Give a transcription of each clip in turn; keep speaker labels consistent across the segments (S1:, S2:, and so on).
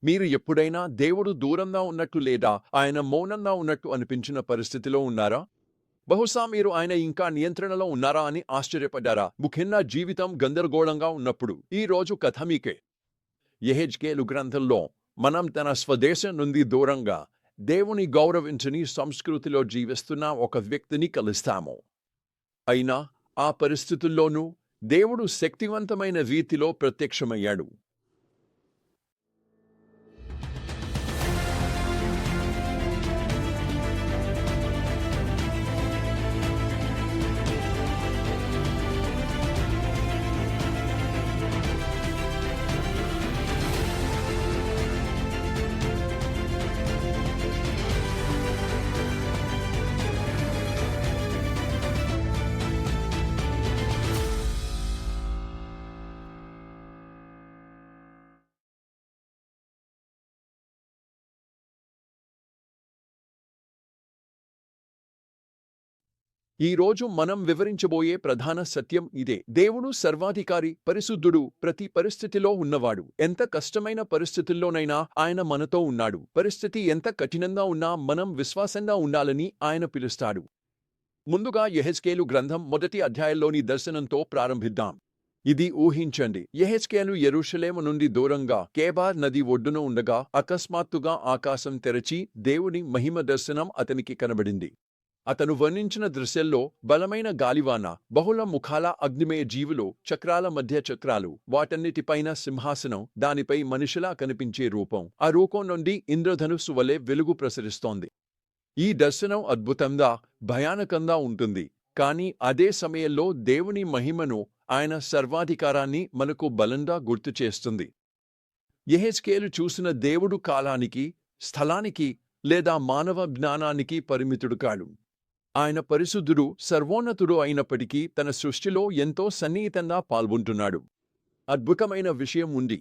S1: మీరు ఎప్పుడైనా దేవుడు దూరంగా ఉన్నట్టు లేదా ఆయన మౌనంగా ఉన్నట్టు అనిపించిన పరిస్థితిలో ఉన్నారా? బహుశా మీరు ఆయన ఇంకా నియంత్రణలో ఉన్నారా అని ఆశ్చర్యపడ్డారా? ముఖ్యంగా జీవితం గందరగోళంగా ఉన్నప్పుడు. ఈ రోజు కథ మీకే. యెహెజ్కేలు గ్రంథంలో మనం తన స్వదేశం నుండి దూరంగా దేవుని గౌరవించని సంస్కృతిలో జీవిస్తున్న ఒక వ్యక్తిని కలుస్తాము. అయినా ఆ పరిస్థితుల్లోనూ దేవుడు శక్తివంతమైన రీతిలో ప్రత్యక్షమయ్యాడు. ఈ రోజు మనం వివరించబోయే ప్రధాన సత్యం ఇదే. దేవుడు సర్వాధికారి, పరిశుద్ధుడు, ప్రతి పరిస్థితిలో ఉన్నవాడు. ఎంత కష్టమైన పరిస్థితుల్లోనైనా ఆయన మనతో ఉన్నాడు. పరిస్థితి ఎంత కఠినంగా ఉన్నా మనం విశ్వాసంగా ఉండాలని ఆయన పిలుస్తాడు. ముందుగా యెహెజ్కేలు గ్రంథం 1వ అధ్యాయంలోని దర్శనంతో ప్రారంభిద్దాం. ఇది ఊహించండి. యెహెజ్కేలు యెరూషలేము నుండి దూరంగా కేబార్ నది ఒడ్డున ఉండగా అకస్మాత్తుగా ఆకాశం తెరచి దేవుని మహిమ దర్శనం అతనికి కనబడింది. అతను వర్ణించిన దృశ్యంలో బలమైన గాలివాన, బహుళ ముఖాల అగ్నిమయ జీవులు, చక్రాల మధ్య చక్రాలు, వాటన్నిటిపైన సింహాసనం, దానిపై మనిషిలా కనిపించే రూపం. ఆ రూపం నుండి ఇంద్రధనుస్సు వలె వెలుగు ప్రసరిస్తోంది. ఈ దర్శనం అద్భుతంగా, భయానకంగా ఉంటుంది. కానీ అదే సమయంలో దేవుని మహిమను, ఆయన సర్వాధికారాన్ని మనకు బలంగా గుర్తు చేస్తుంది. యెహెజ్కేలు చూసిన దేవుడు కాలానికి, స్థలానికి లేదా మానవ జ్ఞానానికి పరిమితుడు కాడు. ఆయన పరిశుద్ధుడు, సర్వోన్నతుడు అయినప్పటికీ తన సృష్టిలో ఎంతో సన్నిహితంగా పాల్గొంటున్నాడు. అద్భుతమైన విషయం ఉంది.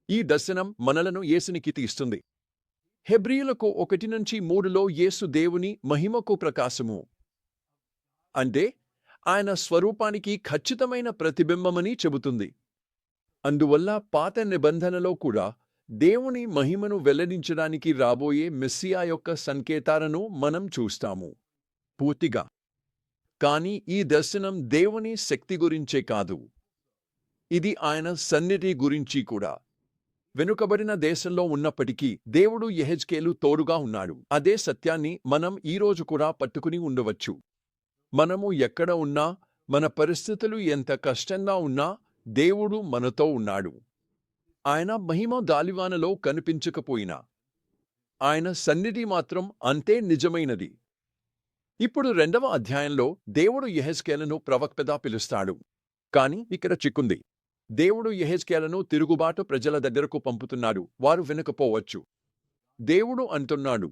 S1: ఈ దర్శనం మనలను యేసునికి తీస్తుంది. హెబ్రీయులకు 1-3లో యేసు దేవుని మహిమకు ప్రకాశము, అంటే ఆయన స్వరూపానికి ఖచ్చితమైన ప్రతిబింబమని చెబుతుంది. అందువల్ల పాత నిబంధనలో కూడా దేవుని మహిమను వెల్లడించడానికి రాబోయే మెస్సియా యొక్క సంకేతాలను మనం చూస్తాము. పూర్తిగా. కానీ ఈ దర్శనం దేవుని శక్తి గురించే కాదు. ఇది ఆయన సన్నిధి గురించి కూడా. వెనుకబడిన దేశంలో ఉన్నప్పటికీ దేవుడు యెహెజ్కేలు తోడుగా ఉన్నాడు. అదే సత్యాన్ని మనం ఈరోజు కూడా పట్టుకుని ఉండవచ్చు. మనము ఎక్కడ ఉన్నా, మన పరిస్థితులు ఎంత కష్టంగా ఉన్నా దేవుడు మనతో ఉన్నాడు. ఆయన మహిమ గాలివానలో కనిపించకపోయినా ఆయన సన్నిధి మాత్రం అంతే నిజమైనది. ఇప్పుడు 2వ అధ్యాయంలో దేవుడు యెహెజ్కేలును ప్రవక్తగా పిలుస్తాడు. కాని ఇక్కడ చిక్కుంది. దేవుడు యెహెజ్కేలును తిరుగుబాటు ప్రజల దగ్గరకు పంపుతున్నాడు. వారు వినకపోవచ్చు. దేవుడు అంటున్నాడు,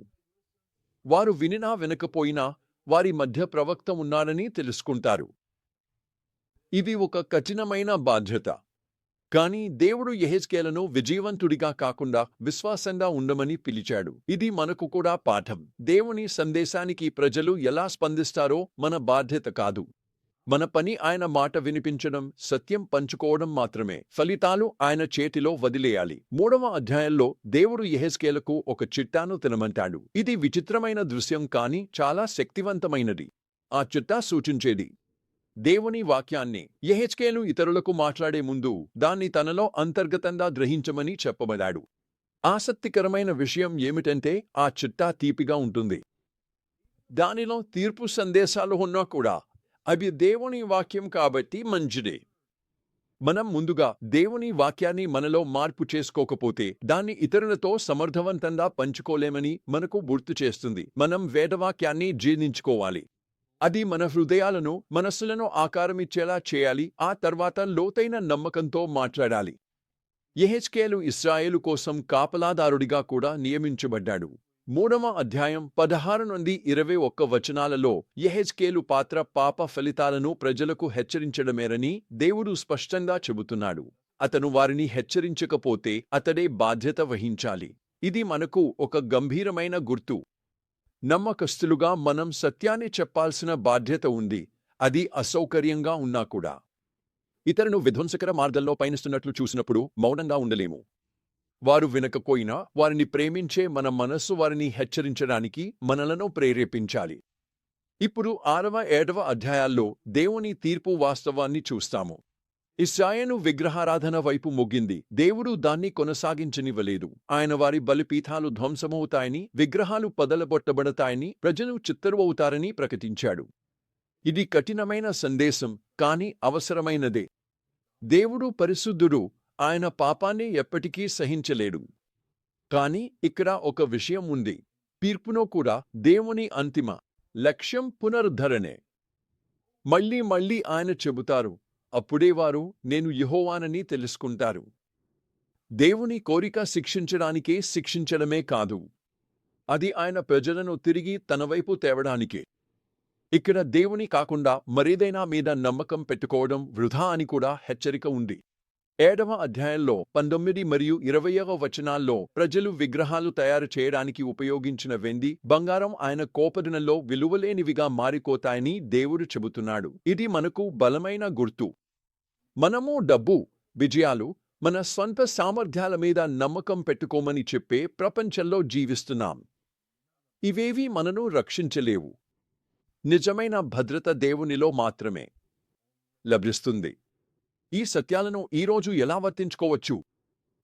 S1: వారు వినినా వినకపోయినా వారి మధ్య ప్రవక్త ఉన్నాడని తెలుసుకుంటారు. ఇది ఒక కఠినమైన బాధ్యత. కాని దేవుడు యెహెజ్కేలును విజయవంతుడిగా కాకుండా విశ్వాసంగా ఉండమని పిలిచాడు. ఇది మనకు కూడా పాఠం. దేవుని సందేశానికి ప్రజలు ఎలా స్పందిస్తారో మన బాధ్యత కాదు. మన పని ఆయన మాట వినిపించడం, సత్యం పంచుకోవడం మాత్రమే. ఫలితాలు ఆయన చేతిలో వదిలేయాలి. 3వ అధ్యాయంలో దేవుడు యెహెజ్కేలుకు ఒక చిట్టాను తినమంటాడు. ఇది విచిత్రమైన దృశ్యం కాని చాలా శక్తివంతమైనది. ఆ చిట్టా సూచించేది దేవుని వాక్యాన్ని. యెహెజ్కేలు ఇతరులకు మాట్లాడే ముందు దాన్ని తనలో అంతర్గతంగా గ్రహించమని చెప్పబడాడు. ఆసక్తికరమైన విషయం ఏమిటంటే ఆ చిట్టా తీపిగా ఉంటుంది. దానిలో తీర్పు సందేశాలు ఉన్నా కూడా అవి దేవుని వాక్యం కాబట్టి మంచిదే. మనం ముందుగా దేవుని వాక్యాన్ని మనలో మార్పు చేసుకోకపోతే దాన్ని ఇతరులతో సమర్థవంతంగా పంచుకోలేమని మనకు గుర్తు చేస్తుంది. మనం వేదవాక్యాన్ని జీర్ణించుకోవాలి. అది మన హృదయాలను, మనస్సులను ఆకారమిచ్చేలా చేయాలి. ఆ తర్వాత లోతైన నమ్మకంతో మాట్లాడాలి. యెహెజ్కేలు ఇశ్రాయేలు కోసం కాపలాదారుడిగా కూడా నియమించబడ్డాడు. 3వ అధ్యాయం 16-21 వచనాలలో యెహెజ్కేలు పాత్ర పాప ఫలితాలను ప్రజలకు హెచ్చరించడమేరని దేవుడు స్పష్టంగా చెబుతున్నాడు. అతను వారిని హెచ్చరించకపోతే అతడే బాధ్యత వహించాలి. ఇది మనకు ఒక గంభీరమైన గుర్తు. నమ్మకస్తులుగా మనం సత్యాన్ని చెప్పాల్సిన బాధ్యత ఉంది. అది అసౌకర్యంగా ఉన్నా కూడా. ఇతరులను విధ్వంసకర మార్గంలో పయనిస్తున్నట్లు చూసినప్పుడు మౌనంగా ఉండలేము. వారు వినకపోయినా వారిని ప్రేమించే మన మనస్సు వారిని హెచ్చరించడానికి మనలను ప్రేరేపించాలి. ఇప్పుడు 6వ 7వ అధ్యాయాల్లో దేవుని తీర్పు వాస్తవాన్ని చూస్తాము. ఇశ్రాయేలు విగ్రహారాధన వైపు మొగ్గింది. దేవుడు దాన్ని కొనసాగించనివ్వలేదు. ఆయన వారి బలిపీఠాలు ధ్వంసమవుతాయని, విగ్రహాలు పదలగొట్టబడతాయని, ప్రజలు చిత్తరువవుతారని ప్రకటించాడు. ఇది కఠినమైన సందేశం, కాని అవసరమైనదే. దేవుడు పరిశుద్ధుడు, ఆయన పాపాన్ని ఎప్పటికీ సహించలేడు. కాని ఇక్కడ ఒక విషయం ఉంది. తీర్పులో కూడా దేవుని అంతిమ లక్ష్యం పునరుద్ధరణే. మళ్ళీ మళ్ళీ ఆయన చెబుతారు. అప్పుడే వారు నేను యెహోవానని తెలుసుకుంటారు. దేవుని కోరిక శిక్షించడానికే శిక్షించడమే కాదు, అది ఆయన ప్రజలను తిరిగి తనవైపు తేవడానికే. ఇక్కడ దేవుని కాకుండా మరేదైనా మీద నమ్మకం పెట్టుకోవడం వృధా అని కూడా హెచ్చరిక ఉంది. 7వ అధ్యాయంలో 19 మరియు 20వ వచనాల్లో ప్రజలు విగ్రహాలు తయారు చేయడానికి ఉపయోగించిన వెండి, బంగారం ఆయన కోపదినంలో విలువలేనివిగా మారిపోతాయని దేవుడు చెబుతున్నాడు. ఇది మనకు బలమైన గుర్తు. మనము డబ్బు, విజయాలు, మన స్వంత సామర్థ్యాల మీద నమ్మకం పెట్టుకోమని చెప్పే ప్రపంచంలో జీవిస్తున్నాం. ఇవేవీ మనను రక్షించలేవు. నిజమైన భద్రత దేవునిలో మాత్రమే లభిస్తుంది. ఈ సత్యాలను ఈరోజు ఎలా వర్తించుకోవచ్చు?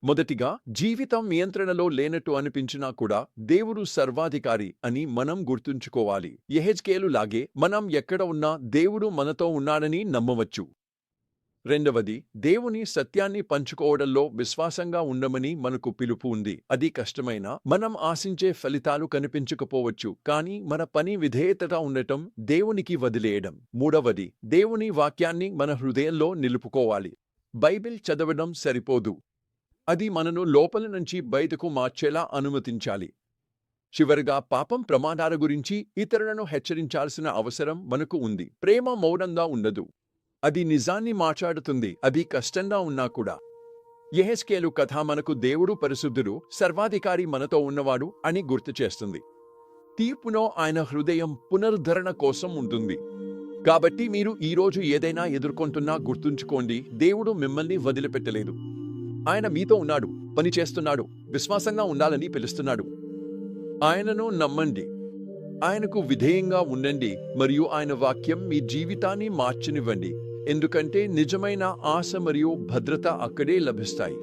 S1: మొదటిగా, జీవితం నియంత్రణలో లేనట్టు అనిపించినా కూడా దేవుడు సర్వాధికారి అని మనం గుర్తుంచుకోవాలి. యెహెజ్కేలు లాగే మనం ఎక్కడ ఉన్నా దేవుడు మనతో ఉన్నాడని నమ్మవచ్చు. రెండవది, దేవుని సత్యాన్ని పంచుకోవడంలో విశ్వాసంగా ఉండమని మనకు పిలుపు ఉంది. అది కష్టమైనా, మనం ఆశించే ఫలితాలు కనిపించకపోవచ్చు, కానీ మన పని విధేయతగా ఉండటం, దేవునికి వదిలేయడం. మూడవది, దేవుని వాక్యాన్ని మన హృదయంలో నిలుపుకోవాలి. బైబిల్ చదవడం సరిపోదు, అది మనను లోపల నుంచి బయటకు మార్చేలా అనుమతించాలి. చివరగా, పాపం ప్రమాదాల గురించి ఇతరులను హెచ్చరించాల్సిన అవసరం మనకు ఉంది. ప్రేమ మౌనంగా ఉండదు, అది నిజాన్ని మాట్లాడుతుంది, అది కష్టంగా ఉన్నా కూడా. యెహెజ్కేలు కథ మనకు దేవుడు పరిశుద్ధుడు, సర్వాధికారి, మనతో ఉన్నవాడు అని గుర్తు చేస్తుంది. తీర్పులో ఆయన హృదయం పునరుద్ధరణ కోసం ఉంటుంది. కాబట్టి మీరు ఈరోజు ఏదైనా ఎదుర్కొంటున్నా గుర్తుంచుకోండి, దేవుడు మిమ్మల్ని వదిలిపెట్టలేదు. ఆయన మీతో ఉన్నాడు, పని చేస్తున్నాడు, విశ్వాసంగా ఉండాలని పిలుస్తున్నాడు. ఆయనను నమ్మండి, ఆయనకు విధేయంగా ఉండండి, మరియు ఆయన వాక్యం మీ జీవితాన్ని మార్చనివ్వండి. ఎందుకంటే నిజమైన ఆశ మరియు భద్రత అక్కడే లభిస్తాయి.